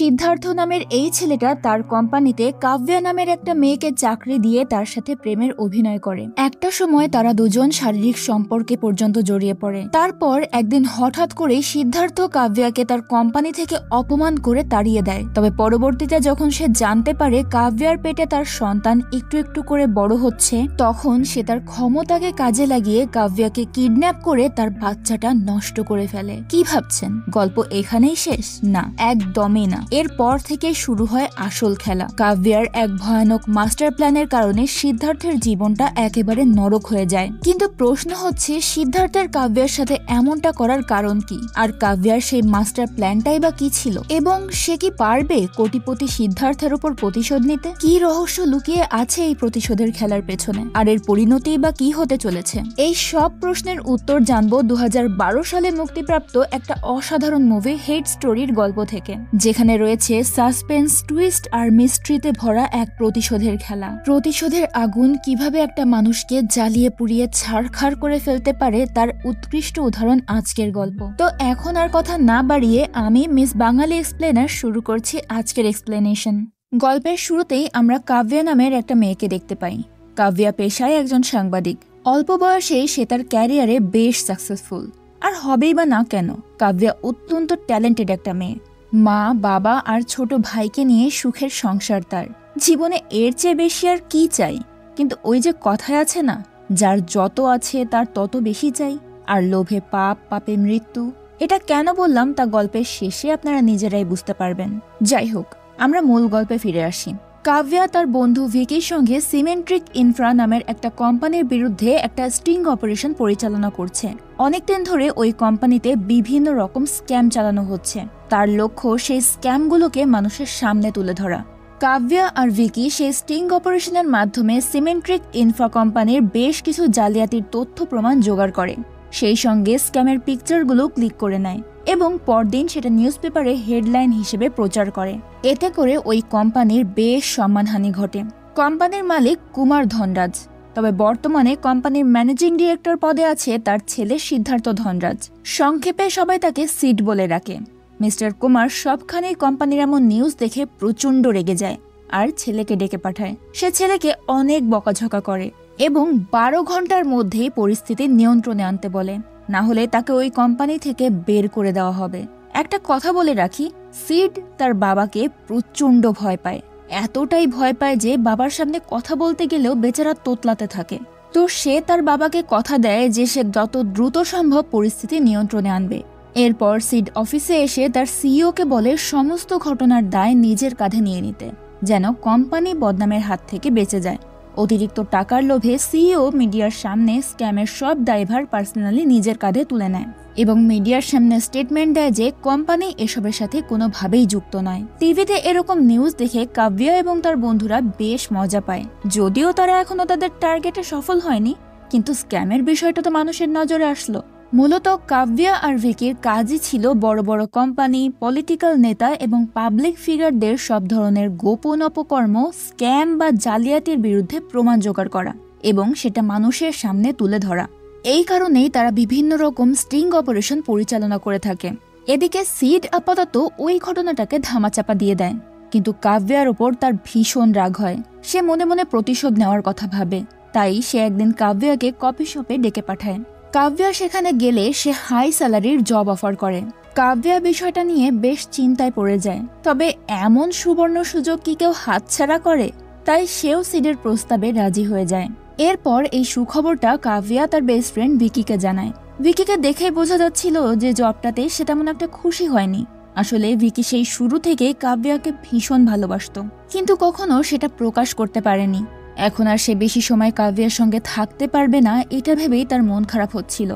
সিদ্ধার্থ নামের এই ছেলেটা তার কোম্পানিতে কাব্যা নামের একটা মেয়েকে চাকরি দিয়ে তার সাথে প্রেমের অভিনয় করে। একটা সময় তারা দুজন শারীরিক সম্পর্কে পর্যন্ত জড়িয়ে পড়ে। তারপর একদিন হঠাৎ করে সিদ্ধার্থ কাব্যাকে তার কোম্পানি থেকে অপমান করে তাড়িয়ে দেয়। তবে পরবর্তীতে যখন সে জানতে পারে কাব্যার পেটে তার সন্তান একটু একটু করে বড় হচ্ছে, তখন সে তার ক্ষমতাকে কাজে লাগিয়ে কাব্যাকে কিডন্যাপ করে তার বাচ্চাটা নষ্ট করে ফেলে। কি ভাবছেন গল্প এখানেই শেষ? না, একদমই না। এরপর থেকে শুরু হয় আসল খেলা। কাব্যার এক ভয়ানক মাস্টার প্ল্যানের কারণে সিদ্ধার্থের জীবনটা একেবারে নরক হয়ে যায়। কিন্তু প্রশ্ন হচ্ছে, সিদ্ধার্থের কাব্যার সাথে এমনটা করার কারণ কি? আর কাব্যার সেই মাস্টার প্ল্যানটাই বা কি ছিল? এবং সে কি পারবে কোটিপতি সিদ্ধার্থের উপর প্রতিশোধ নিতে? কি রহস্য লুকিয়ে আছে এই প্রতিশোধের খেলার পেছনে? আর এর পরিণতি বা কি হতে চলেছে? এই সব প্রশ্নের উত্তর জানবো 2012 সালে মুক্তিপ্রাপ্ত একটা অসাধারণ মুভি হেট স্টোরির গল্প থেকে, যেখানে রয়েছে সাসপেন্স, টুইস্ট আর মিস্ট্রিতে ভরা এক প্রতিশোধের খেলা। প্রতিশোধের আগুন কিভাবে একটা মানুষকে জ্বালিয়ে পুড়িয়ে ছারখার করে ফেলতে পারে তার উৎকৃষ্ট উদাহরণ আজকের গল্প। তো এখন আর কথা না বাড়িয়ে আমি মিস বাঙালি এক্সপ্লেনার শুরু করছি আজকের এক্সপ্লেনেশন। গল্পের শুরুতেই আমরা কাব্যা নামের একটা মেয়েকে দেখতে পাই। কাব্যা পেশায় একজন সাংবাদিক। অল্প বয়সেই সে তার ক্যারিয়ারে বেশ সাকসেসফুল। আর হবেই বা না কেন, কাব্যা অত্যন্ত ট্যালেন্টেড একটা মেয়ে। মা, বাবা আর ছোট ভাইকে নিয়ে সুখের সংসার তার। জীবনে এর চেয়ে বেশি আর কি চাই? কিন্তু ওই যে কথায় আছে না, যার যত আছে তার তত বেশি চাই, আর লোভে পাপ, পাপে মৃত্যু। এটা কেন বললাম তা গল্পের শেষে আপনারা নিজেরাই বুঝতে পারবেন। যাই হোক, আমরা মূল গল্পে ফিরে আসি। কাব্যা তার বন্ধু ভিকির সঙ্গে সিমেন্ট্রিক ইনফ্রা নামের একটা কোম্পানির বিরুদ্ধে একটা স্টিং অপারেশন পরিচালনা করছে। অনেকদিন ধরে ওই কোম্পানিতে বিভিন্ন রকম স্ক্যাম চালানো হচ্ছে। তার লক্ষ্য সেই স্ক্যামগুলোকে মানুষের সামনে তুলে ধরা। কাব্যা আর ভিকি সেই স্টিং অপারেশনের মাধ্যমে সিমেন্ট্রিক ইনফ্রা কোম্পানির বেশ কিছু জালিয়াতির তথ্য প্রমাণ জোগাড় করে। সেই সঙ্গে স্ক্যামের পিকচারগুলো ক্লিক করে নেয় এবং পরদিন সেটা নিউজ পেপারে হেডলাইন হিসেবে প্রচার করে। এতে করে ওই কোম্পানির বেশ সম্মানহানি ঘটে। কোম্পানির মালিক কুমার ধনরাজ, তবে বর্তমানে কোম্পানির ম্যানেজিং ডিরেক্টর পদে আছে তার ছেলে সিদ্ধার্থ ধনরাজ। সংক্ষেপে সবাই তাকে সিড বলে ডাকে। মিস্টার কুমার সবখানেই কোম্পানির এমন নিউজ দেখে প্রচন্ড রেগে যায় আর ছেলেকে ডেকে পাঠায়। সে ছেলেকে অনেক বকাঝকা করে এবং 12 ঘন্টার মধ্যেই পরিস্থিতি নিয়ন্ত্রণে আনতে বলে, না হলে তাকে ওই কোম্পানি থেকে বের করে দেওয়া হবে। একটা কথা বলে রাখি, সিড তার বাবাকে প্রচন্ড ভয় পায়। এতটাই ভয় পায় যে বাবার সামনে কথা বলতে গেলেও বেচারা তোতলাতে থাকে। তো সে তার বাবাকে কথা দেয় যে সে যত দ্রুত সম্ভব পরিস্থিতি নিয়ন্ত্রণে আনবে। এরপর সিড অফিসে এসে তার সিইওকে বলে সমস্ত ঘটনার দায় নিজের কাঁধে নিয়ে নিতে, যেন কোম্পানি বদনামের হাত থেকে বেঁচে যায়। অতিরিক্ত টাকার লোভে সিইও মিডিয়ার সামনে স্ক্যামের সব দায়ভার পার্সোনালি নিজের কাঁধে তুলে নেয় এবং মিডিয়ার সামনে স্টেটমেন্ট দেয় যে কোম্পানি এসবের সাথে কোনোভাবেই যুক্ত নয়। টিভিতে এরকম নিউজ দেখে কাব্যা এবং তার বন্ধুরা বেশ মজা পায়। যদিও তারা এখনো তাদের টার্গেটে সফল হয়নি, কিন্তু স্ক্যামের বিষয়টা তো মানুষের নজরে আসলো। মূলত কাব্যা আর ভিকির কাজই ছিল বড় বড় কোম্পানি, পলিটিক্যাল নেতা এবং পাবলিক ফিগারদের সব ধরনের গোপন অপকর্ম, স্ক্যাম বা জালিয়াতির বিরুদ্ধে প্রমাণ জোগাড় করা এবং সেটা মানুষের সামনে তুলে ধরা। এই কারণেই তারা বিভিন্ন রকম স্টিং অপারেশন পরিচালনা করে থাকে। এদিকে সিড আপাতত ওই ঘটনাটাকে ধামাচাপা দিয়ে দেয়, কিন্তু কাব্যার ওপর তার ভীষণ রাগ হয়। সে মনে মনে প্রতিশোধ নেওয়ার কথা ভাবে। তাই সে একদিন কাব্যাকে কফি শপে ডেকে পাঠায়। কাব্যা সেখানে গেলে সে হাই স্যালারির জব অফার করে। কাব্যা বিষয়টা নিয়ে বেশ চিন্তায় পড়ে যায়। তবে এমন সুবর্ণ সুযোগ কি কেউ হাতছাড়া করে? তাই সেও সিডের প্রস্তাবে রাজি হয়ে যায়। এরপর এই সুখবরটা কাব্যা তার বেস্ট ফ্রেন্ড ভিকিকে জানায়। ভিকিকে দেখেই বোঝা যাচ্ছিল যে জবটাতে সে তেমন একটা খুশি হয়নি। আসলে ভিকি সেই শুরু থেকেই কাব্যাকে ভীষণ ভালোবাসত, কিন্তু কখনো সেটা প্রকাশ করতে পারেনি। এখন আর সে বেশি সময় কাব্যার সঙ্গে থাকতে পারবে না, এটা ভেবেই তার মন খারাপ হচ্ছিল।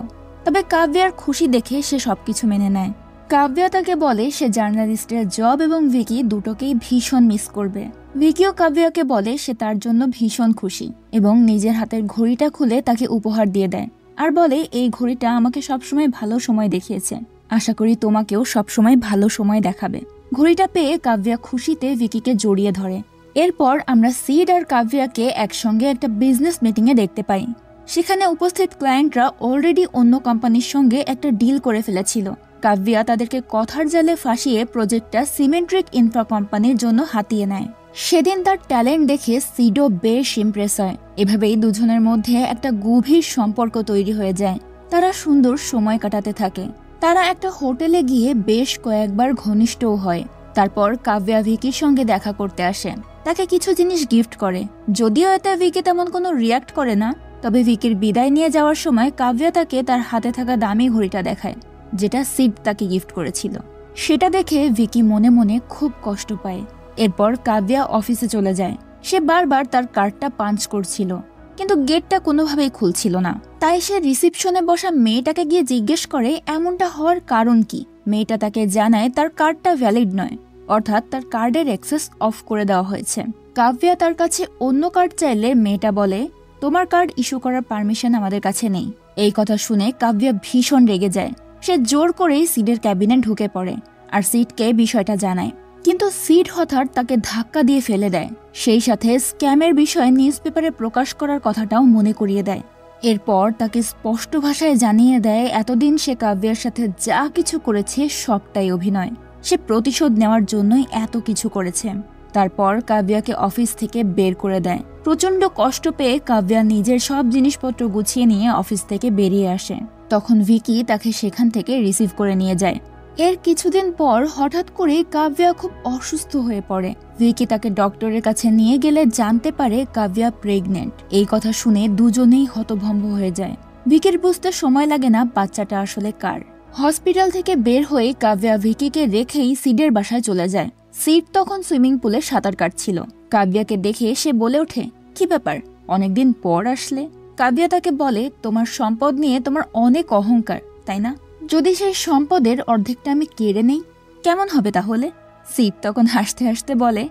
তবে কাব্যার খুশি দেখে সে সবকিছু মেনে নেয়। কাব্যা তাকে বলে সে জার্নালিস্টের জব এবং ভিকি দুটোকেই ভীষণ মিস করবে। ভিকিও কাব্যাকে বলে সে তার জন্য ভীষণ খুশি এবং নিজের হাতের ঘড়িটা খুলে তাকে উপহার দিয়ে দেয় আর বলে, এই ঘড়িটা আমাকে সবসময় ভালো সময় দেখিয়েছে, আশা করি তোমাকেও সবসময় ভালো সময় দেখাবে। ঘড়িটা পেয়ে কাব্যা খুশিতে ভিকিকে জড়িয়ে ধরে। এরপর আমরা সিড আর কাব্যাকে একসঙ্গে একটা বিজনেস মিটিংয়ে দেখতে পাই। সেখানে উপস্থিত ক্লায়েন্টরা অলরেডি অন্য কোম্পানির সঙ্গে একটা ডিল করে ফেলেছিল কাব্যা তাদেরকে কথার জালে ফাঁসিয়ে প্রজেক্টটা সিমেন্ট্রিক ইনফ্রা কোম্পানির জন্য হাতিয়ে নেয়। সেদিন তার ট্যালেন্ট দেখে সিডও বেশ ইমপ্রেস হয়। এভাবেই দুজনের মধ্যে একটা গভীর সম্পর্ক তৈরি হয়ে যায়। তারা সুন্দর সময় কাটাতে থাকে। তারা একটা হোটেলে গিয়ে বেশ কয়েকবার ঘনিষ্ঠও হয়। তারপর কাব্যা ভিকির সঙ্গে দেখা করতে আসে, তাকে কিছু জিনিস গিফট করে। যদিও এতে ভিকি তেমন কোনো রিয়াক্ট করে না, তবে ভিকির বিদায় নিয়ে যাওয়ার সময় কাব্যা তাকে তার হাতে থাকা দামি ঘড়িটা দেখায়, যেটা সিড তাকে গিফট করেছিল। সেটা দেখে ভিকি মনে মনে খুব কষ্ট পায়। এরপর কাব্যা অফিসে চলে যায়। সে বারবার তার কার্ডটা পাঞ্চ করছিল, কিন্তু গেটটা কোনোভাবেই খুলছিল না। তাই সে রিসিপশনে বসা মেয়েটাকে গিয়ে জিজ্ঞেস করে এমনটা হওয়ার কারণ কি। মেয়েটা তাকে জানায় তার কার্ডটা ভ্যালিড নয়, অর্থাৎ তার কার্ডের অ্যাক্সেস অফ করে দেওয়া হয়েছে। কাব্যা তার কাছে অন্য কার্ড চাইলে মেয়েটা বলে, তোমার কার্ড ইস্যু করার পারমিশন আমাদের কাছে নেই। এই কথা শুনে কাব্যা ভীষণ রেগে যায়। সে জোর করেই সিডের ক্যাবিনে ঢুকে পড়ে আর সিডকে বিষয়টা জানায়। কিন্তু সিড হঠাৎ তাকে ধাক্কা দিয়ে ফেলে দেয়। সেই সাথে স্ক্যামের বিষয়ে নিউজপেপারে প্রকাশ করার কথাটাও মনে করিয়ে দেয়। এরপর তাকে স্পষ্ট ভাষায় জানিয়ে দেয় এতদিন সে কাব্যের সাথে যা কিছু করেছে সবটাই অভিনয়। সে প্রতিশোধ নেওয়ার জন্যই এত কিছু করেছে। তারপর কাব্যাকে অফিস থেকে বের করে দেয়। প্রচন্ড কষ্ট পেয়ে কাব্যা নিজের সব জিনিসপত্র গুছিয়ে নিয়ে অফিস থেকে বেরিয়ে আসে। তখন ভিকি তাকে সেখান থেকে রিসিভ করে নিয়ে যায়। এর কিছুদিন পর হঠাৎ করে কাব্যা খুব অসুস্থ হয়ে পড়ে। ভিকি তাকে ডক্টরের কাছে নিয়ে গেলে জানতে পারে কাব্যা প্রেগনেন্ট। এই কথা শুনে দুজনেই হতভম্ব হয়ে যায়। ভিকির বুঝতে সময় লাগে না বাচ্চাটা আসলে কার। হসপিটাল থেকে বের হয়ে কাব্যা ভিকিকে রেখেই সিডের বাসায় চলে যায়। সিড তখন সুইমিং পুলে সাঁতার কাটছিল। কাব্যাকে দেখে সে বলে ওঠে, কি ব্যাপার, অনেকদিন পর আসলে? কাব্যা তাকে বলে, তোমার সম্পদ নিয়ে তোমার অনেক অহংকার, তাই না? যদি সেই সম্পদের অর্ধেকটা আমি কেড়ে নেই কেমন হবে তাহলে? সিড তখন হাসতে হাসতে বলে,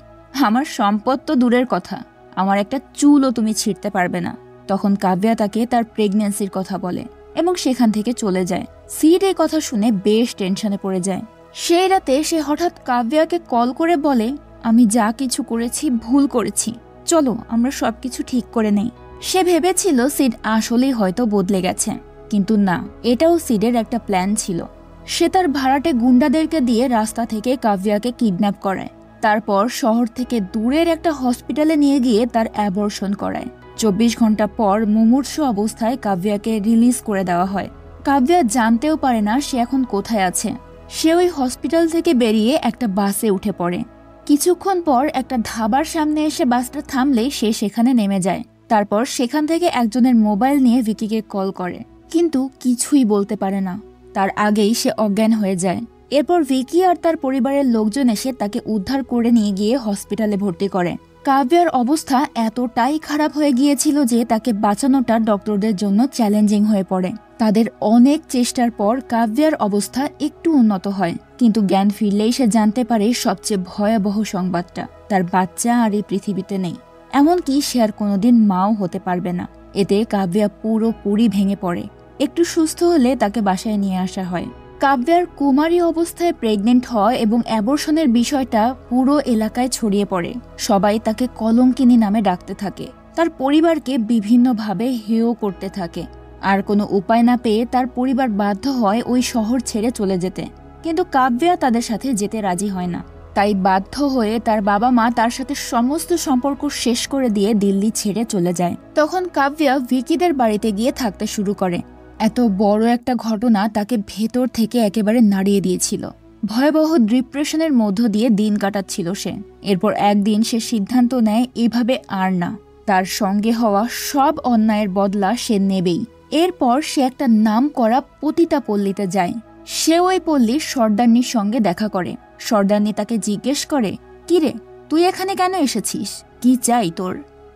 আমার সম্পদ তো দূরের কথা, আমার একটা চুলও তুমি ছিঁড়তে পারবে না। তখন কাব্যা তাকে তার প্রেগন্যান্সির কথা বলে এবং সেখান থেকে চলে যায়। সিড এই কথা শুনে বেশ টেনশনে পড়ে যায়। সেই রাতে সে হঠাৎ কাব্যাকে কল করে বলে, আমি যা কিছু করেছি ভুল করেছি, চলো আমরা সবকিছু ঠিক করে নেই। সে ভেবেছিল সিড আসলেই হয়তো বদলে গেছে, কিন্তু না, এটাও সিডের একটা প্ল্যান ছিল। সে তার ভাড়াটে গুন্ডাদেরকে দিয়ে রাস্তা থেকে কাব্যাকে কিডন্যাপ করায়। তারপর শহর থেকে দূরের একটা হসপিটালে নিয়ে গিয়ে তার অ্যাবর্শন করায়। 24 ঘন্টা পর মুমূর্ষু অবস্থায় কাব্যাকে রিলিজ করে দেওয়া হয়। কাব্যা জানতেও পারে না সে এখন কোথায় আছে। সে ওই হসপিটাল থেকে বেরিয়ে একটা বাসে উঠে পড়ে। কিছুক্ষণ পর একটা ধাবার সামনে এসে বাসটা থামলে সে সেখানে নেমে যায়। তারপর সেখান থেকে একজনের মোবাইল নিয়ে ভিকিকে কল করে, কিন্তু কিছুই বলতে পারে না। তার আগেই সে অজ্ঞান হয়ে যায়। এরপর ভিকি আর তার পরিবারের লোকজন এসে তাকে উদ্ধার করে নিয়ে গিয়ে হসপিটালে ভর্তি করে। কাব্যার অবস্থা এতটাই খারাপ হয়ে গিয়েছিল যে তাকে বাঁচানোটা ডক্টরদের জন্য চ্যালেঞ্জিং হয়ে পড়ে। তাদের অনেক চেষ্টার পর কাব্যার অবস্থা একটু উন্নত হয়, কিন্তু জ্ঞান ফিরলেই সে জানতে পারে সবচেয়ে ভয়াবহ সংবাদটা, তার বাচ্চা আর এই পৃথিবীতে নেই। এমনকি সে আর কোনোদিন মাও হতে পারবে না। এতে কাব্যা পুরোপুরি ভেঙে পড়ে। একটু সুস্থ হলে তাকে বাসায় নিয়ে আসা হয়। কাব্যার কুমারী অবস্থায় প্রেগনেন্ট হয় এবং অ্যাবর্শনের বিষয়টা পুরো এলাকায় ছড়িয়ে পড়ে। সবাই তাকে কলঙ্কিনী নামে ডাকতে থাকে। তার পরিবারকে বিভিন্নভাবে হেয় করতে থাকে। আর কোনো উপায় না পেয়ে তার পরিবার বাধ্য হয় ওই শহর ছেড়ে চলে যেতে, কিন্তু কাব্যা তাদের সাথে যেতে রাজি হয় না। তাই বাধ্য হয়ে তার বাবা মা তার সাথে সমস্ত সম্পর্ক শেষ করে দিয়ে দিল্লি ছেড়ে চলে যায়। তখন কাব্যা ভিকিদের বাড়িতে গিয়ে থাকতে শুরু করে। এত বড় একটা ঘটনা তাকে ভেতর থেকে একেবারে নাড়িয়ে দিয়েছিল। ভয়াবহ ডিপ্রেশনের মধ্য দিয়ে দিন কাটাচ্ছিল সে। এরপর একদিন সে সিদ্ধান্ত নেয় এভাবে আর না, তার সঙ্গে হওয়া সব অন্যায়ের বদলা সে নেবেই। এরপর সে একটা নাম করা পতিতা পল্লীতে যায়। সে ওই পল্লীর সর্দারনির সঙ্গে দেখা করে। সর্দারনি তাকে জিজ্ঞেস করে, কিরে, তুই এখানে কেন এসেছিস, কি চাই তোর?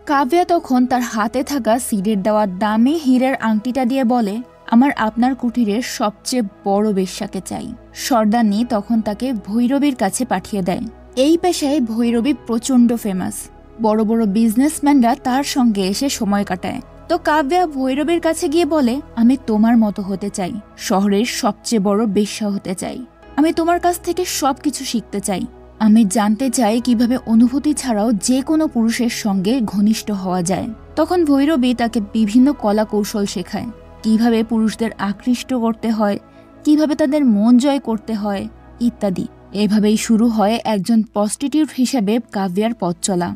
কাব্যা তখন তার হাতে থাকা সিডের দেওয়া দামি হীরের আংটিটা দিয়ে বলে, আমার আপনার কুটিরের সবচেয়ে বড় বেশ্যাকে চাই। সর্দারনি তখন তাকে ভৈরবীর কাছে পাঠিয়ে দেয়। এই পেশায় ভৈরবী প্রচন্ড ফেমাস। বড় বড় বিজনেসম্যানরা তার সঙ্গে এসে সময় কাটায়। তো কাব্যা ভৈরবীর কাছে গিয়ে বলে, আমি তোমার মতো হতে চাই, শহরের সবচেয়ে বড় বেশ্যা হতে চাই। আমি তোমার কাছ থেকে সবকিছু শিখতে চাই। আমি জানতে চাই কিভাবে অনুভূতি ছাড়াও যে কোনো পুরুষের সঙ্গে ঘনিষ্ঠ হওয়া যায়। তখন ভৈরবী তাকে বিভিন্ন কলা কৌশল শেখায়, কিভাবে পুরুষদের আকৃষ্ট করতে হয়, কিভাবে তাদের মন জয় করতে হয় ইত্যাদি। এভাবেই শুরু হয় একজন প্রস্টিটিউট হিসেবে কাব্যার পথ চলা।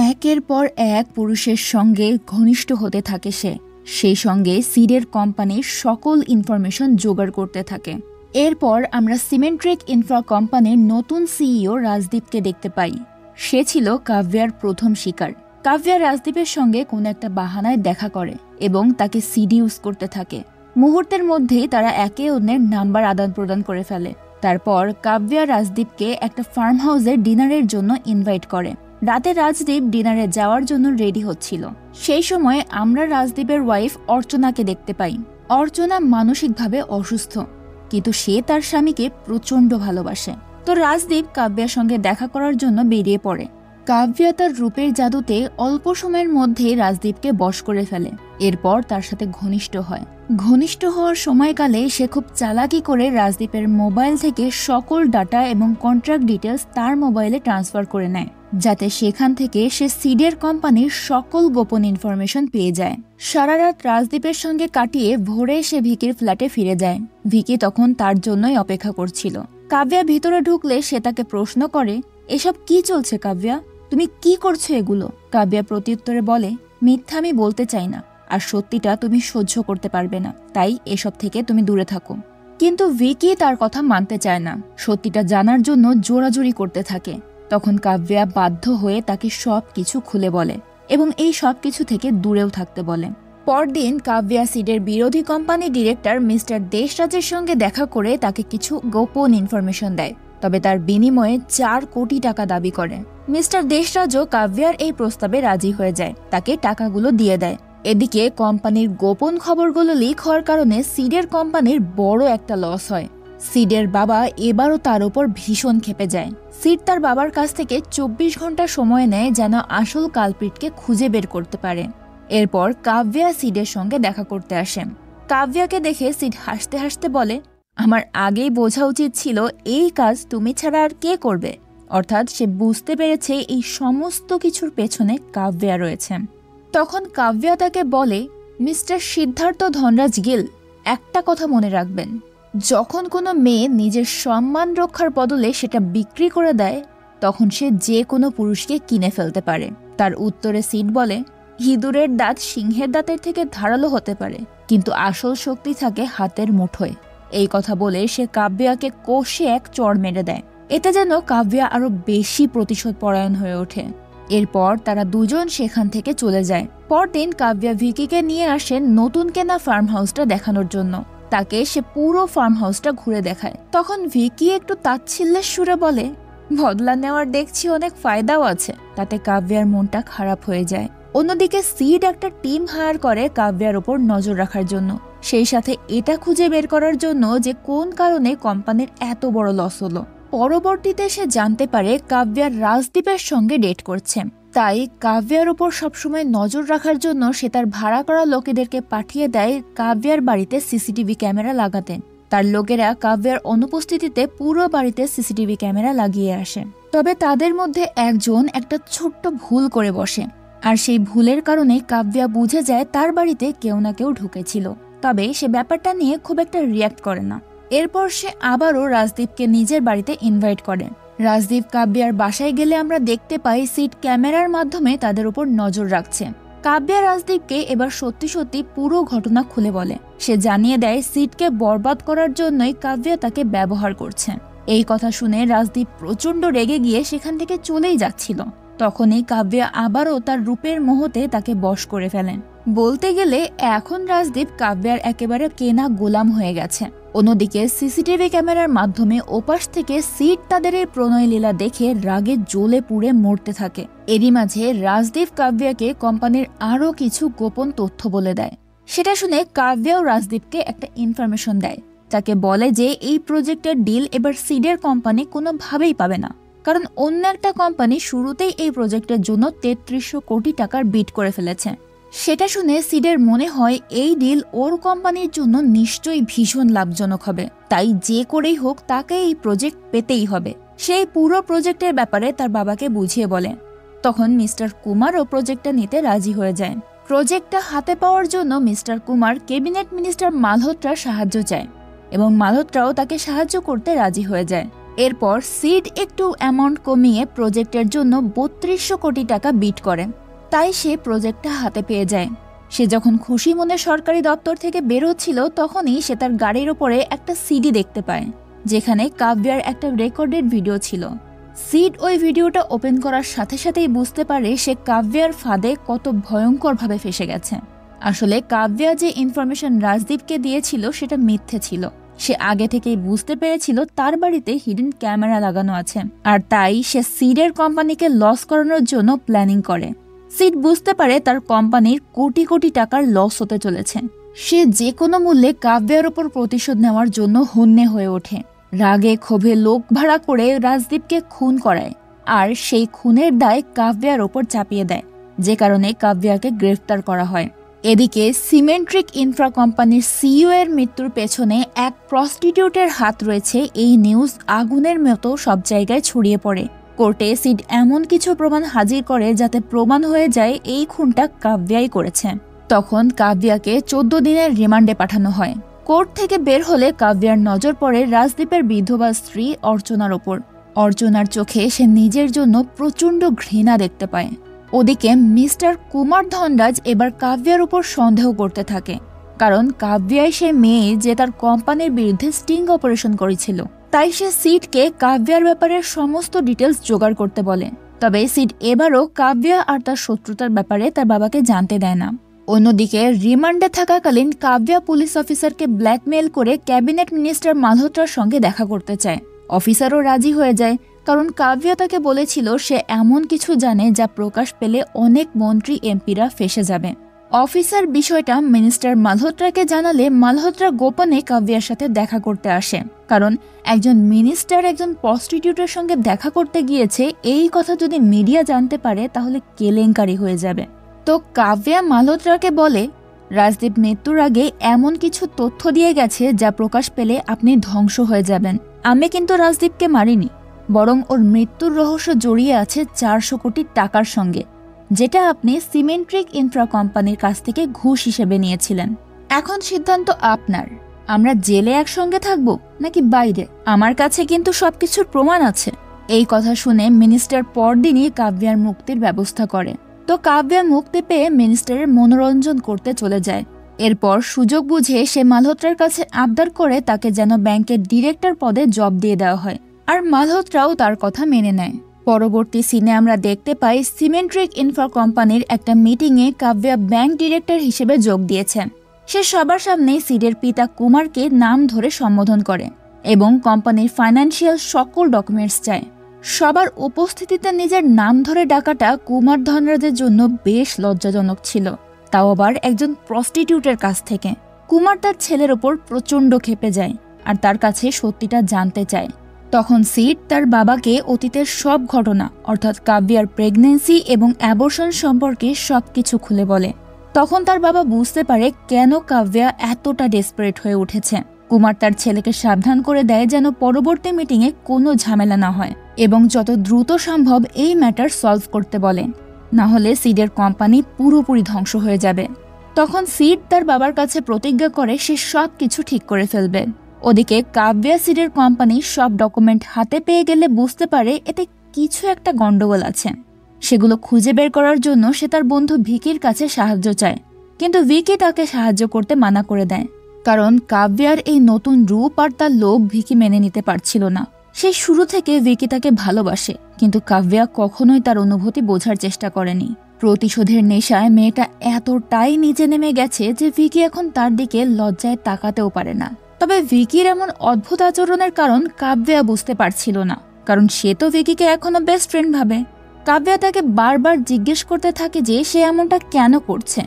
একের পর এক পুরুষের সঙ্গে ঘনিষ্ঠ হতে থাকে সে, সেই সঙ্গে সিডের কোম্পানির সকল ইনফরমেশন জোগাড় করতে থাকে। এরপর আমরা সিমেন্ট্রিক ইনফ্রা কোম্পানির নতুন সিইও রাজদীপকে দেখতে পাই। সে ছিল কাব্যার প্রথম শিকার। কাব্যা রাজদীপের সঙ্গে কোনো একটা বাহানায় দেখা করে এবং তাকে সিডি ইউজ করতে থাকে। মুহূর্তের মধ্যেই তারা একে অন্যের নাম্বার আদান প্রদান করে ফেলে। তারপর কাব্যা রাজদীপকে একটা ফার্ম হাউসে ডিনারের জন্য ইনভাইট করে। রাতে রাজদীপ ডিনারে যাওয়ার জন্য রেডি হচ্ছিল। সেই সময় আমরা রাজদীপের ওয়াইফ অর্চনাকে দেখতে পাই। অর্চনা মানসিকভাবে অসুস্থ, কিন্তু সে তার স্বামীকে প্রচন্ড ভালোবাসে। তো রাজদীপ কাব্যার সঙ্গে দেখা করার জন্য বেরিয়ে পড়ে। কাব্যা তার রূপের জাদুতে অল্প সময়ের মধ্যে রাজদীপকে বশ করে ফেলে। এরপর তার সাথে ঘনিষ্ঠ হয়। ঘনিষ্ঠ হওয়ার সময়কালে সে খুব চালাকি করে রাজদীপের মোবাইল থেকে সকল ডাটা এবং কন্ট্রাক্ট ডিটেলস তার মোবাইলে ট্রান্সফার করে নেয়, যাতে সেখান থেকে সে সিডের কোম্পানির সকল গোপন ইনফরমেশন পেয়ে যায়। সারা রাত রাজদীপের সঙ্গে কাটিয়ে ভোরে সে ভিকির ফ্ল্যাটে ফিরে যায়। ভিকি তখন তার জন্যই অপেক্ষা করছিল। কাব্যা ভিতরে ঢুকলে সে তাকে প্রশ্ন করে, এসব কি চলছে কাব্যা, তুমি কি করছো এগুলো? কাব্যা প্রত্যুত্তরে বলে, মিথ্যা আমি বলতে চাই না, আর সত্যিটা তুমি সহ্য করতে পারবে না, তাই এসব থেকে তুমি দূরে থাকো। কিন্তু ভিকি তার কথা মানতে চায় না, সত্যিটা জানার জন্য জোরাজুরি করতে থাকে। তখন কাব্যা বাধ্য হয়ে তাকে সবকিছু খুলে বলে এবং এই সবকিছু থেকে দূরেও থাকতে বলে। পরদিন কাব্যা সিডের বিরোধী কোম্পানি ডিরেক্টর মিস্টার দেশরাজের সঙ্গে দেখা করে তাকে কিছু গোপন ইনফরমেশন দেয়, তবে তার বিনিময়ে 4 কোটি টাকা দাবি করে। মিস্টার দেশরাজও কাব্যার এই প্রস্তাবে রাজি হয়ে যায়, তাকে টাকাগুলো দিয়ে দেয়। এদিকে কোম্পানির গোপন খবরগুলো লিক হওয়ার কারণে সিডের কোম্পানির বড় একটা লস হয়। সিডের বাবা এবারও তার উপর ভীষণ ক্ষেপে যায়। সিড তার বাবার কাছ থেকে 24 ঘন্টা সময় নেয় যেন আসল কালপ্রিটকে খুঁজে বের করতে পারে। এরপর কাব্যা সিডের সঙ্গে দেখা করতে আসেন। কাব্যাকে দেখে সিড হাসতে হাসতে বলে, আমার আগেই বোঝা উচিত ছিল এই কাজ তুমি ছাড়া আর কে করবে। অর্থাৎ সে বুঝতে পেরেছে এই সমস্ত কিছুর পেছনে কাব্যা রয়েছে। তখন কাব্যা তাকে বলে, মিস্টার সিদ্ধার্থ ধনরাজ গিল, একটা কথা মনে রাখবেন, যখন কোনো মেয়ে নিজের সম্মান রক্ষার বদলে সেটা বিক্রি করে দেয়, তখন সে যে কোনো পুরুষকে কিনে ফেলতে পারে। তার উত্তরে সিড বলে, ইঁদুরের দাঁত সিংহের দাঁতের থেকে ধারালো হতে পারে, কিন্তু আসল শক্তি থাকে হাতের মুঠোয়। এই কথা বলে সে কাব্যাকে কষে এক চড় মেরে দেয়। এতে যেন কাব্যা আরো বেশি প্রতিশোধ পরায়ণ হয়ে ওঠে। এরপর তারা দুজন সেখান থেকে চলে যায়। পরদিন কাব্যা ভিকিকে নিয়ে আসেন নতুন কেনা ফার্ম হাউসটা দেখানোর জন্য। তাকে সে পুরো ফার্ম হাউসটা ঘুরে দেখায়। তখন ভিকি একটু তাচ্ছিল্যের সুরে বলে, বদলা নেওয়ার দেখছি অনেক ফায়দাও আছে। তাতে কাব্যার মনটা খারাপ হয়ে যায়। অন্যদিকে সিড একটা টিম হায়ার করে কাব্যার উপর নজর রাখার জন্য, সেই সাথে এটা খুঁজে বের করার জন্য যে কোন কারণে কোম্পানির এত বড় লস হলো। পরবর্তীতে সে জানতে পারে কাব্যার রাজদীপের সঙ্গে ডেট করছে, তাই কাব্যার উপর সবসময় নজর রাখার জন্য সে তার ভাড়া করা লোকেদেরকে পাঠিয়ে দেয় কাব্যার বাড়িতে সিসিটিভি ক্যামেরা লাগাতে। তার লোকেরা কাব্যার অনুপস্থিতিতে পুরো বাড়িতে সিসিটিভি ক্যামেরা লাগিয়ে আসে। তবে তাদের মধ্যে একজন একটা ছোট্ট ভুল করে বসে, আর সেই ভুলের কারণে কাব্যা বুঝে যায় তার বাড়িতে কেউ না কেউ ঢুকেছিল। তবে সে ব্যাপারটা নিয়ে খুব একটা রিয়াক্ট করে না। এরপর সে আবারও রাজদীপকে নিজের বাড়িতে ইনভাইট করে। রাজদীপ কাব্যার বাসায় গেলে আমরা দেখতে পাই সিড ক্যামেরার মাধ্যমে তাদের উপর নজর রাখছে। কাব্যা রাজদীপকে এবার সত্যি সত্যি পুরো ঘটনা খুলে বলে। সে জানিয়ে দেয় সিডকে বরবাদ করার জন্যই কাব্যা তাকে ব্যবহার করছে। এই কথা শুনে রাজদীপ প্রচন্ড রেগে গিয়ে সেখান থেকে চলেই যাচ্ছিল। তখনই কাব্যা আবারও তার রূপের মোহতে তাকে বশ করে ফেলেন। বলতে গেলে এখন রাজদীপ কাব্যার একেবারে কেনা গোলাম হয়ে গেছে। অন্যদিকে সিসিটিভি ক্যামেরার মাধ্যমে ওপাশ থেকে সিড তাদের এই প্রণয় লীলা দেখে রাগে জ্বলে পুড়ে মরতে থাকে। এরই মাঝে রাজদীপ কাব্যাকে কোম্পানির আরো কিছু গোপন তথ্য বলে দেয়। সেটা শুনে কাব্যাও রাজদীপকে একটা ইনফরমেশন দেয়, তাকে বলে যে এই প্রজেক্টের ডিল এবার সিডের কোম্পানি কোনোভাবেই পাবে না, কারণ অন্য একটা কোম্পানি শুরুতেই এই প্রজেক্টের জন্য 3300 কোটি টাকার বিড করে ফেলেছে। সেটা শুনে সিডের মনে হয় এই ডিল ওর কোম্পানির জন্য নিশ্চয়ই ভীষণ লাভজনক হবে, তাই যে করেই হোক তাকে এই প্রজেক্ট পেতেই হবে। সেই পুরো প্রজেক্টের ব্যাপারে তার বাবাকে বুঝিয়ে বলে। তখন মিস্টার কুমারও প্রজেক্টটা নিতে রাজি হয়ে যায়। প্রজেক্টটা হাতে পাওয়ার জন্য মিস্টার কুমার ক্যাবিনেট মিনিস্টার মালহোত্রার সাহায্য চায় এবং মালহোত্রাও তাকে সাহায্য করতে রাজি হয়ে যায়। এরপর সিড একটু অ্যামাউন্ট কমিয়ে প্রজেক্টের জন্য 3200 কোটি টাকা বিড করে, তাই সে প্রজেক্টটা হাতে পেয়ে যায়। সে যখন খুশি মনে সরকারি দপ্তর থেকে বের হচ্ছিল তখনই সে তার গাড়ির ওপরে একটা সিডি দেখতে পায়, যেখানে কাব্যার একটা রেকর্ডেড ভিডিও ছিল। সিড ওই ভিডিওটা ওপেন করার সাথে সাথেই বুঝতে পারে সে কাব্যার ফাঁদে কত ভয়ঙ্করভাবে ফেসে গেছে। আসলে কাব্যা যে ইনফরমেশন রাজদীপকে দিয়েছিল সেটা মিথ্যে ছিল। সে আগে থেকেই বুঝতে পেরেছিল তার বাড়িতে হিডেন ক্যামেরা লাগানো আছে, আর তাই সে সিডের কোম্পানিকে লস করানোর জন্য প্ল্যানিং করে। সিড বুঝতে পারে তার কোম্পানির কোটি কোটি টাকার লস হতে চলেছে। সে যে কোনো মূল্যে কাব্যার উপর প্রতিশোধ নেওয়ার জন্য হন্যে হয়ে ওঠে। রাগে ক্ষোভে লোক ভাড়া করে রাজদীপকে খুন করায়, আর সেই খুনের দায় কাব্যার ওপর চাপিয়ে দেয়, যে কারণে কাব্যাকে গ্রেফতার করা হয়। এদিকে সিমেন্ট্রিক ইনফ্রা কোম্পানির সিইও এর মৃত্যুর পেছনে এক প্রস্টিটিউটের হাত রয়েছে, এই নিউজ আগুনের মতো সব জায়গায় ছড়িয়ে পড়ে। কোর্টে সিড এমন কিছু প্রমাণ হাজির করে যাতে প্রমাণ হয়ে যায় এই খুনটা কাব্যাই করেছে। তখন কাব্যাকে 14 দিনের রিমান্ডে পাঠানো হয়। কোর্ট থেকে বের হলে কাব্যার নজর পড়ে রাজদীপের বিধবা স্ত্রী অর্চনার ওপর। অর্চনার চোখে সে নিজের জন্য প্রচন্ড ঘৃণা দেখতে পায়। ওদিকে মিস্টার কুমার ধনরাজ এবার কাব্যার উপর সন্দেহ করতে থাকে, কারণ কাব্যাই সে মেয়ে যে তার কোম্পানির বিরুদ্ধে স্টিং অপারেশন করেছিল। তাই সে সিডকে কাব্যার ব্যাপারে সমস্ত ডিটেলস জোগাড় করতে বলে। তবে সিড এবারও কাব্যা আর তার শত্রুতার ব্যাপারে তার বাবাকে জানতে দেয় না। অন্যদিকে রিমান্ডে থাকাকালীন কাব্যা পুলিশ অফিসারকে ব্ল্যাকমেইল করে ক্যাবিনেট মিনিস্টার মালহোত্রার সঙ্গে দেখা করতে চায়। অফিসারও রাজি হয়ে যায়, কারণ কাব্যা তাকে বলেছিল সে এমন কিছু জানে যা প্রকাশ পেলে অনেক মন্ত্রী এমপিরা ফেঁসে যাবে। অফিসার বিষয়টা মিনিস্টার মালহোত্রাকে জানালে মালহোত্রা গোপনে কাব্যার সাথে দেখা করতে আসে, কারণ একজন মিনিস্টার একজন প্রস্টিটিউটের সঙ্গে দেখা করতে গিয়েছে এই কথা যদি মিডিয়া জানতে পারে তাহলে কেলেঙ্কারি হয়ে যাবে। তো কাব্যা মালহোত্রাকে বলে রাজদীপ মৃত্যুর আগে এমন কিছু তথ্য দিয়ে গেছে যা প্রকাশ পেলে আপনি ধ্বংস হয়ে যাবেন। আমি কিন্তু রাজদীপকে মারিনি, বরং ওর মৃত্যুর রহস্য জড়িয়ে আছে 400 কোটি টাকার সঙ্গে, যেটা আপনি সিমেন্ট্রিক ইনফ্রা কোম্পানির কাছ থেকে ঘুষ হিসেবে নিয়েছিলেন। এখন সিদ্ধান্ত আপনার, আমরা জেলে একসঙ্গে থাকবো নাকি বাইরে। আমার কাছে কিন্তু সবকিছুর প্রমাণ আছে। এই কথা শুনে মিনিস্টার পরদিনই কাব্যার মুক্তির ব্যবস্থা করে। তো কাব্যা মুক্তি পেয়ে মিনিস্টারের মনোরঞ্জন করতে চলে যায়। এরপর সুযোগ বুঝে সে মালহোত্রার কাছে আবদার করে তাকে যেন ব্যাংকের ডিরেক্টর পদে জব দিয়ে দেওয়া হয়, আর মালহোত্রাও তার কথা মেনে নেয়। পরবর্তী সিনে আমরা দেখতে পাই সিমেন্ট্রিক ইনফ্রা কোম্পানির একটা মিটিংয়ে কাব্যা ব্যাংক ডিরেক্টর হিসেবে যোগ দিয়েছে। সে সবার সামনে সিডের পিতা কুমারকে নাম ধরে সম্বোধন করে এবং কোম্পানির ফাইন্যান্সিয়াল সকল ডকুমেন্টস চায়। সবার উপস্থিতিতে নিজের নাম ধরে ডাকাটা কুমার ধনরাজের জন্য বেশ লজ্জাজনক ছিল, তাও আবার একজন প্রস্টিটিউটের কাছ থেকে। কুমার তার ছেলের ওপর প্রচন্ড ক্ষেপে যায় আর তার কাছে সত্যিটা জানতে চায়। তখন সিড তার বাবাকে অতীতের সব ঘটনা অর্থাৎ কাব্যার প্রেগন্যান্সি এবং অ্যাবর্শন সম্পর্কে সবকিছু খুলে বলে। তখন তার বাবা বুঝতে পারে কেন কাব্যা এতটা ডেসপারেট হয়ে উঠেছে। কুমার তার ছেলেকে সাবধান করে দেয় যেন পরবর্তী মিটিংয়ে কোনো ঝামেলা না হয় এবং যত দ্রুত সম্ভব এই ম্যাটার সলভ করতে বলে, না হলে সিডের কোম্পানি পুরোপুরি ধ্বংস হয়ে যাবে। তখন সিড তার বাবার কাছে প্রতিজ্ঞা করে সে সব কিছু ঠিক করে ফেলবে। ওদিকে কাব্যা সিডের কোম্পানি সব ডকুমেন্ট হাতে পেয়ে গেলে বুঝতে পারে এতে কিছু একটা গন্ডগোল আছে। সেগুলো খুঁজে বের করার জন্য সে তার বন্ধু ভিকির কাছে সাহায্য চায়, কিন্তু ভিকি তাকে সাহায্য করতে মানা করে দেয়, কারণ কাব্যার এই নতুন রূপ আর তার লোভ ভিকি মেনে নিতে পারছিল না। সে শুরু থেকে ভিকি তাকে ভালোবাসে, কিন্তু কাব্যা কখনোই তার অনুভূতি বোঝার চেষ্টা করেনি। প্রতিশোধের নেশায় মেয়েটা এতটাই নিচে নেমে গেছে যে ভিকি এখন তার দিকে লজ্জায় তাকাতেও পারে না। তবে ভিকির এমন অদ্ভুত আচরণের কারণ কাব্যা বুঝতে পারছিল না, কারণ সে তো ভিকিকে এখনো বেস্ট ফ্রেন্ড ভাবে। কাব্যা তাকে বারবার জিজ্ঞেস করতে থাকে যে সে এমনটা কেন করছে।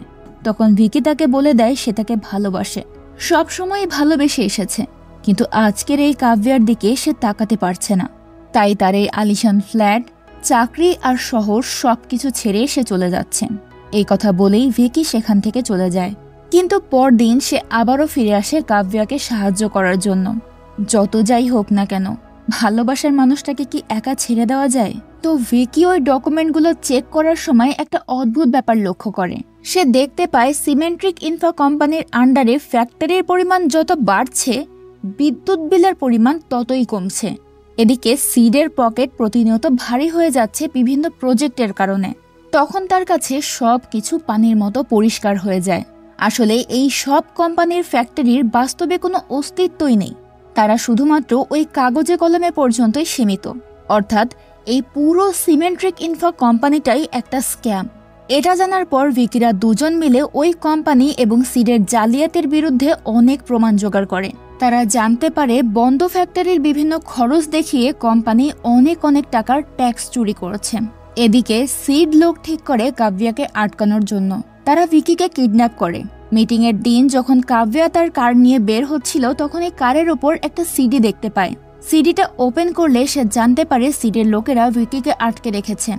তখন ভিকি তাকে বলে দেয় সে তাকে ভালোবাসে, সবসময় ভালোবেসে এসেছে, কিন্তু আজকের এই কাব্যার দিকে সে তাকাতে পারছে না। তাই তার এই আলিশান ফ্ল্যাট, চাকরি আর শহর সবকিছু ছেড়ে সে চলে যাচ্ছে। এই কথা বলেই ভিকি সেখান থেকে চলে যায়। কিন্তু পরদিন সে আবারও ফিরে আসে কাব্যাকে সাহায্য করার জন্য। যত যাই হোক না কেন, ভালোবাসার মানুষটাকে কি একা ছেড়ে দেওয়া যায়? তো ভিকি ওই ডকুমেন্টগুলো চেক করার সময় একটা অদ্ভুত ব্যাপার লক্ষ্য করে। সে দেখতে পায় সিমেন্ট্রিক ইনফ্রা কোম্পানির আন্ডারে ফ্যাক্টরির পরিমাণ যত বাড়ছে, বিদ্যুৎ বিলের পরিমাণ ততই কমছে। এদিকে সিডের পকেট প্রতিনিয়ত ভারী হয়ে যাচ্ছে বিভিন্ন প্রজেক্টের কারণে। তখন তার কাছে সবকিছু পানির মতো পরিষ্কার হয়ে যায়। আসলে এই সব কোম্পানির ফ্যাক্টরির বাস্তবে কোনো অস্তিত্বই নেই, তারা শুধুমাত্র ওই কাগজে কলমে পর্যন্তই সীমিত। অর্থাৎ এই পুরো সিমেন্ট্রিক ইনফো কোম্পানিটাই একটা স্ক্যাম। এটা জানার পর ভিকিরা দুজন মিলে ওই কোম্পানি এবং সিডের জালিয়াতির বিরুদ্ধে অনেক প্রমাণ জোগাড় করে। তারা জানতে পারে বন্ধ ফ্যাক্টরির বিভিন্ন খরচ দেখিয়ে কোম্পানি অনেক অনেক টাকার ট্যাক্স চুরি করেছে। এদিকে সিড লোক ঠিক করে কাব্যাকে আটকানোর জন্য। তারা ভিকিকে কিডন্যাপ করে। মিটিং এর দিন যখন কাব্যা তার কার নিয়ে বের হচ্ছিল, তখন এই কারের ওপর একটা সিডি দেখতে পায়। সিডিটা ওপেন করলে সে জানতে পারে সিডের লোকেরা ভিকিকে আটকে রেখেছে।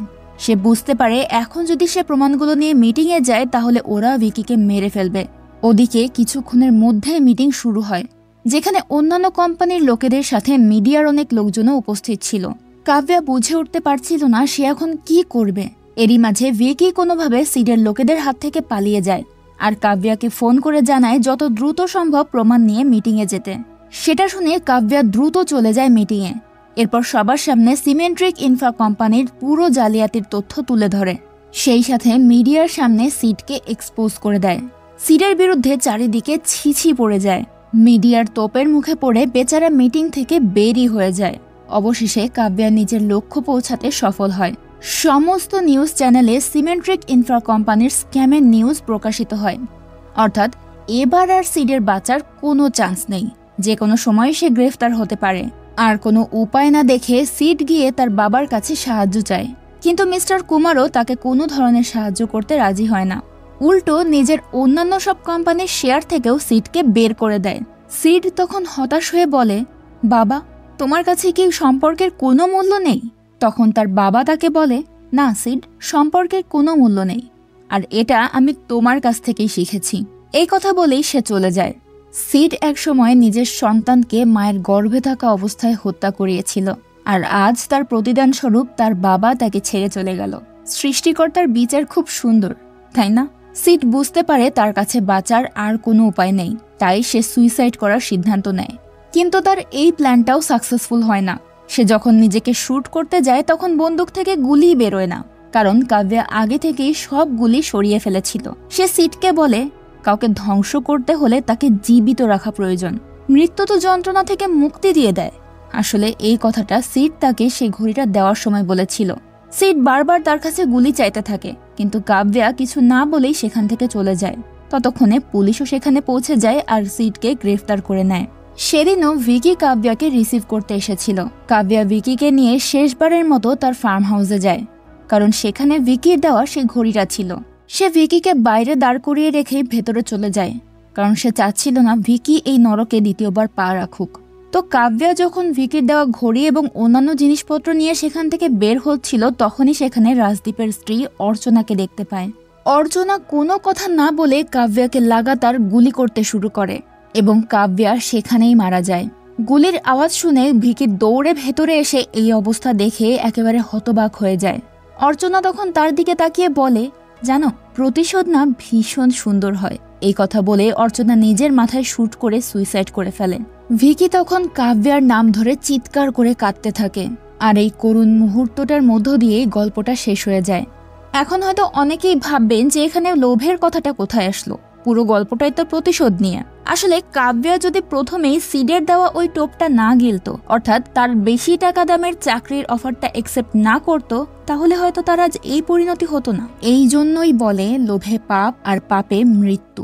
সে বুঝতে পারে এখন যদি সে প্রমাণগুলো নিয়ে মিটিং এ যায় তাহলে ওরা ভিকিকে মেরে ফেলবে। ওদিকে কিছুক্ষণের মধ্যে মিটিং শুরু হয়, যেখানে অন্যান্য কোম্পানির লোকেদের সাথে মিডিয়ার অনেক লোকজনও উপস্থিত ছিল। কাব্যা বুঝে উঠতে পারছিল না সে এখন কি করবে। এরই মাঝে ভিকি কোনোভাবে সিডের লোকেদের হাত থেকে পালিয়ে যায়, আর কাব্যাকে ফোন করে জানায় যত দ্রুত সম্ভব প্রমাণ নিয়ে মিটিংয়ে যেতে। সেটা শুনে কাব্যা দ্রুত চলে যায় মিটিংয়ে। এরপর সবার সামনে সিমেন্ট্রিক ইনফা কোম্পানির পুরো জালিয়াতির তথ্য তুলে ধরে। সেই সাথে মিডিয়ার সামনে সিডকে এক্সপোজ করে দেয়। সিডের বিরুদ্ধে চারিদিকে ছিছি পড়ে যায়। মিডিয়ার তোপের মুখে পড়ে বেচারা মিটিং থেকে বেরই হয়ে যায়। অবশেষে কাব্যা নিজের লক্ষ্য পৌঁছাতে সফল হয়। সমস্ত নিউজ চ্যানেলে সিমেন্ট্রিক ইনফ্রা কোম্পানির স্ক্যামের নিউজ প্রকাশিত হয়। অর্থাৎ এবার আর সিডের বাঁচার কোনো চান্স নেই, যে কোনো সময় সে গ্রেফতার হতে পারে। আর কোনো উপায় না দেখে সিড গিয়ে তার বাবার কাছে সাহায্য চায়, কিন্তু মিস্টার কুমারও তাকে কোনো ধরনের সাহায্য করতে রাজি হয় না। উল্টো নিজের অন্যান্য সব কোম্পানির শেয়ার থেকেও সিডকে বের করে দেয়। সিড তখন হতাশ হয়ে বলে, বাবা, তোমার কাছে কি সম্পর্কের কোনো মূল্য নেই? তখন তার বাবা তাকে বলে, না সিড, সম্পর্কের কোনো মূল্য নেই, আর এটা আমি তোমার কাছ থেকেই শিখেছি। এই কথা বলেই সে চলে যায়। সিড একসময় নিজের সন্তানকে মায়ের গর্ভে থাকা অবস্থায় হত্যা করিয়েছিল, আর আজ তার প্রতিদান স্বরূপ তার বাবা তাকে ছেড়ে চলে গেল। সৃষ্টিকর্তার বিচার খুব সুন্দর, তাই না? সিড বুঝতে পারে তার কাছে বাঁচার আর কোনো উপায় নেই, তাই সে সুইসাইড করার সিদ্ধান্ত নেয়। কিন্তু তার এই প্ল্যানটাও সাকসেসফুল হয় না। সে যখন নিজেকে শুট করতে যায় তখন বন্দুক থেকে গুলি বেরোয় না, কারণ কাব্যা আগে থেকেই সব গুলি সরিয়ে ফেলেছিল। সে সিডকে বলে, কাউকে ধ্বংস করতে হলে তাকে জীবিত রাখা প্রয়োজন, মৃত্যু তো যন্ত্রণা থেকে মুক্তি দিয়ে দেয়। আসলে এই কথাটা সিড তাকে সেই ঘড়িটা দেওয়ার সময় বলেছিল। সিড বারবার তার কাছে গুলি চাইতে থাকে, কিন্তু কাব্যা কিছু না বলেই সেখান থেকে চলে যায়। ততক্ষণে পুলিশও সেখানে পৌঁছে যায় আর সিডকে গ্রেফতার করে নেয়। সেদিনও ভিকি কাব্যাকে রিসিভ করতে এসেছিল। কাব্যা ভিকিকে নিয়ে শেষবারের মতো তার ফার্ম হাউসে যায়, কারণ সেখানে ভিকির দেওয়া সেই ঘড়িটা ছিল। সে ভিকিকে বাইরে দাঁড় করিয়ে রেখে ভেতরে চলে যায়, কারণ সে চাচ্ছিল না ভিকি এই নরকে দ্বিতীয়বার পা রাখুক। তো কাব্যা যখন ভিকির দেওয়া ঘড়ি এবং অন্যান্য জিনিসপত্র নিয়ে সেখান থেকে বের হচ্ছিল, তখনই সেখানে রাজদীপের স্ত্রী অর্চনাকে দেখতে পায়। অর্চনা কোনো কথা না বলে কাব্যাকে লাগাতার গুলি করতে শুরু করে এবং কাব্যা সেখানেই মারা যায়। গুলির আওয়াজ শুনে ভিকি দৌড়ে ভেতরে এসে এই অবস্থা দেখে একেবারে হতবাক হয়ে যায়। অর্চনা তখন তার দিকে তাকিয়ে বলে, জানো, প্রতিশোধ না ভীষণ সুন্দর হয়। এই কথা বলে অর্চনা নিজের মাথায় শুট করে সুইসাইড করে ফেলে। ভিকি তখন কাব্যার নাম ধরে চিৎকার করে কাঁদতে থাকে, আর এই করুণ মুহূর্তটার মধ্য দিয়ে গল্পটা শেষ হয়ে যায়। এখন হয়তো অনেকেই ভাববেন যে এখানে লোভের কথাটা কোথায় আসলো, পুরো গল্পটাই তো প্রতিশোধ নিয়ে। আসলে কাব্যা যদি প্রথমেই সিডের দেওয়া ওই টোপটা না গিলতো, অর্থাৎ তার বেশি টাকা দামের চাকরির অফারটা অ্যাকসেপ্ট না করত, তাহলে হয়তো তার আজ এই পরিণতি হতো না। এই জন্যই বলে লোভে পাপ আর পাপে মৃত্যু।